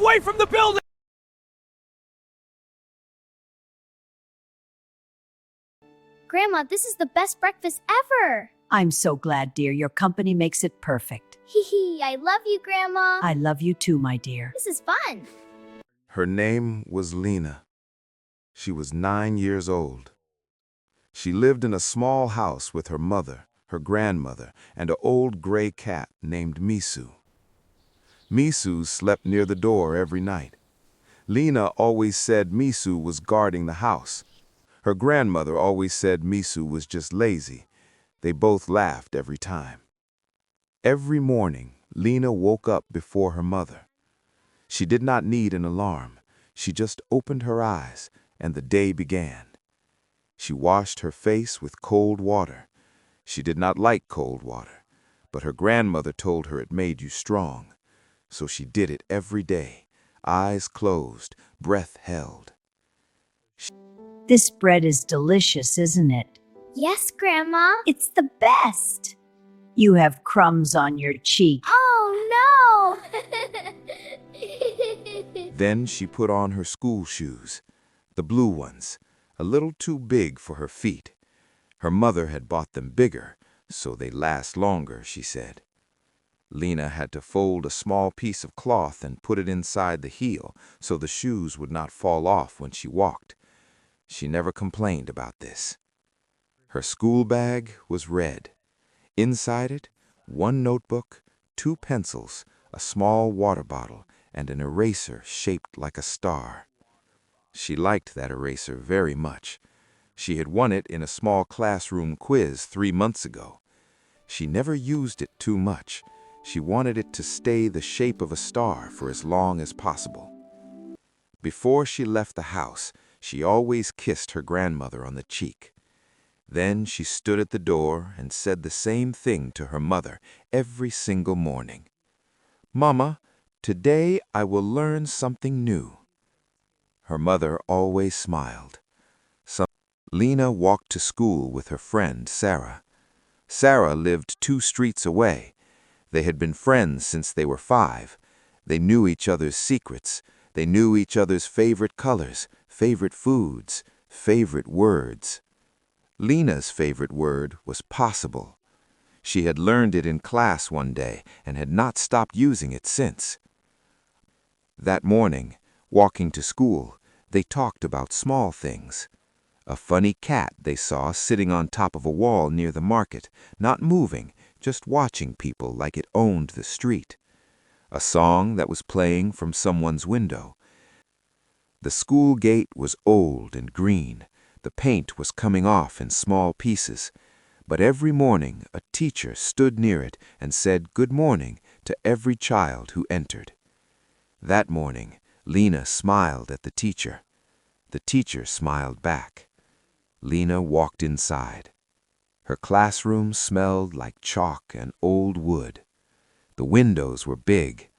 away from the building! Grandma, this is the best breakfast ever! I'm so glad, dear. Your company makes it perfect. Hee hee, I love you, Grandma. I love you too, my dear. This is fun. Her name was Lena. She was 9 years old. She lived in a small house with her mother, her grandmother, and an old gray cat named Misu. Misu slept near the door every night. Lena always said Misu was guarding the house. Her grandmother always said Misu was just lazy. They both laughed every time. Every morning, Lena woke up before her mother. She did not need an alarm. She just opened her eyes, and the day began. She washed her face with cold water. She did not like cold water, but her grandmother told her it made you strong. So she did it every day, eyes closed, breath held. This bread is delicious, isn't it? Yes, Grandma. It's the best. You have crumbs on your cheek. Oh, no! Then she put on her school shoes, the blue ones, a little too big for her feet. Her mother had bought them bigger, so they last longer, she said. Lena had to fold a small piece of cloth and put it inside the heel so the shoes would not fall off when she walked. She never complained about this. Her school bag was red. Inside it, 1 notebook, 2 pencils, a small water bottle, and an eraser shaped like a star. She liked that eraser very much. She had won it in a small classroom quiz 3 months ago. She never used it too much. She wanted it to stay the shape of a star for as long as possible. Before she left the house, she always kissed her grandmother on the cheek. Then she stood at the door and said the same thing to her mother every single morning. "Mama, today I will learn something new." Her mother always smiled. Lena walked to school with her friend Sarah. Sarah lived 2 streets away. They had been friends since they were 5. They knew each other's secrets. They knew each other's favorite colors, favorite foods, favorite words. Lena's favorite word was possible. She had learned it in class one day and had not stopped using it since. That morning, walking to school, they talked about small things. A funny cat they saw sitting on top of a wall near the market, not moving, just watching people like it owned the street. A song that was playing from someone's window. The school gate was old and green. The paint was coming off in small pieces. But every morning a teacher stood near it and said good morning to every child who entered. That morning, Lena smiled at the teacher. The teacher smiled back. Lena walked inside. Her classroom smelled like chalk and old wood. The windows were big.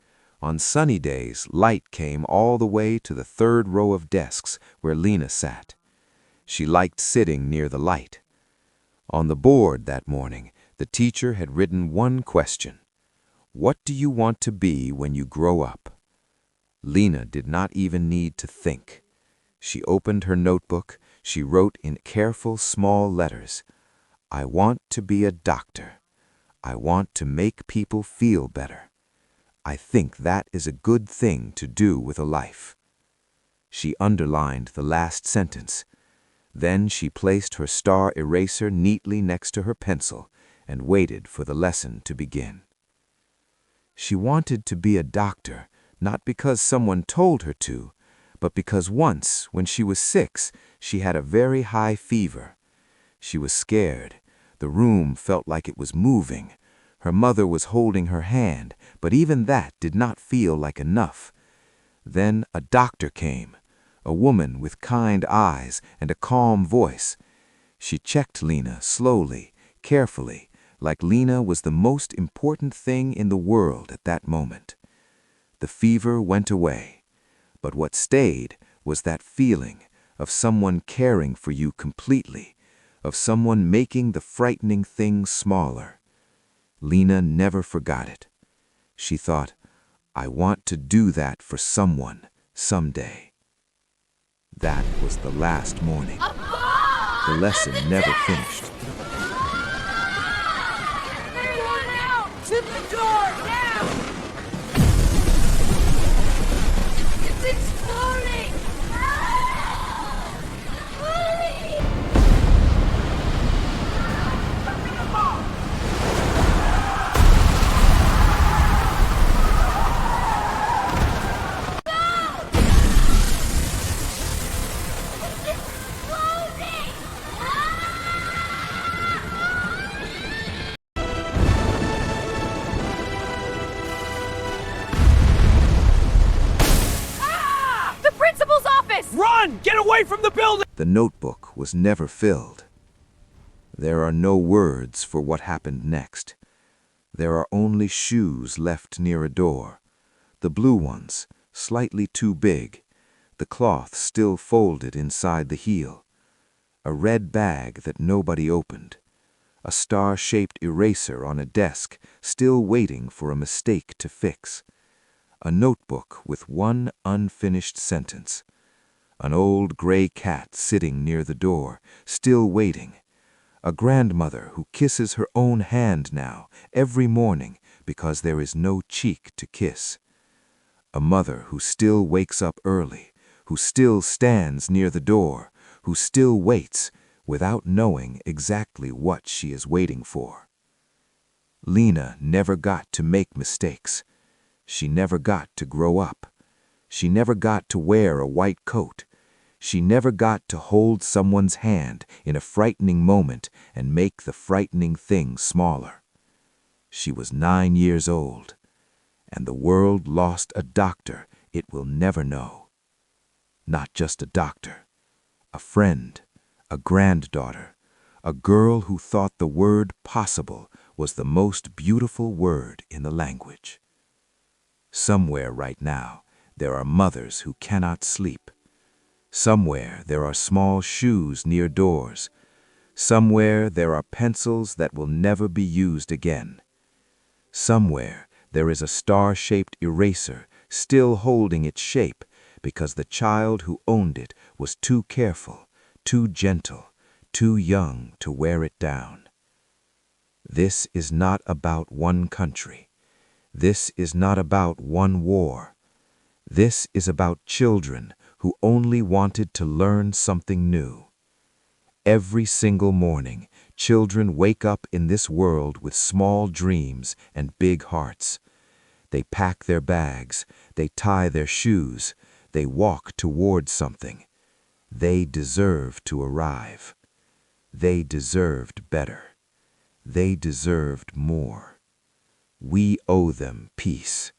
On sunny days, light came all the way to the 3rd row of desks where Lena sat. She liked sitting near the light. On the board that morning, the teacher had written one question. What do you want to be when you grow up? Lena did not even need to think. She opened her notebook. She wrote in careful small letters, I want to be a doctor. I want to make people feel better. I think that is a good thing to do with a life. She underlined the last sentence. Then she placed her star eraser neatly next to her pencil and waited for the lesson to begin. She wanted to be a doctor, not because someone told her to, but because once, when she was 6, she had a very high fever. She was scared. The room felt like it was moving. Her mother was holding her hand, but even that did not feel like enough. Then a doctor came, a woman with kind eyes and a calm voice. She checked Lena slowly, carefully, like Lena was the most important thing in the world at that moment. The fever went away. But what stayed was that feeling of someone caring for you completely, of someone making the frightening things smaller. Lena never forgot it. She thought, I want to do that for someone someday. That was the last morning. The lesson never finished. Everyone out! To the door, now! It's exploding! The principal's office! Run! Get away from the building! The notebook was never filled. There are no words for what happened next. There are only shoes left near a door. The blue ones, slightly too big, the cloth still folded inside the heel. A red bag that nobody opened. A star-shaped eraser on a desk, still waiting for a mistake to fix. A notebook with one unfinished sentence. An old gray cat sitting near the door, still waiting. A grandmother who kisses her own hand now, every morning, because there is no cheek to kiss. A mother who still wakes up early, who still stands near the door, who still waits without knowing exactly what she is waiting for. Lena never got to make mistakes. She never got to grow up. She never got to wear a white coat. She never got to hold someone's hand in a frightening moment and make the frightening thing smaller. She was 9 years old, and the world lost a doctor it will never know. Not just a doctor, a friend, a granddaughter, a girl who thought the word possible was the most beautiful word in the language. Somewhere right now, there are mothers who cannot sleep. Somewhere there are small shoes near doors. Somewhere there are pencils that will never be used again. Somewhere there is a star-shaped eraser still holding its shape because the child who owned it was too careful, too gentle, too young to wear it down. This is not about one country. This is not about one war. This is about children who only wanted to learn something new. Every single morning, children wake up in this world with small dreams and big hearts. They pack their bags, they tie their shoes, they walk toward something. They deserve to arrive. They deserved better. They deserved more. We owe them peace,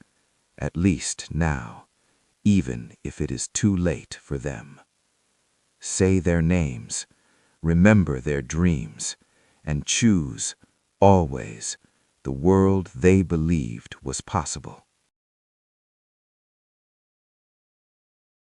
at least now, even if it is too late for them. Say their names, remember their dreams, and choose, always, the world they believed was possible.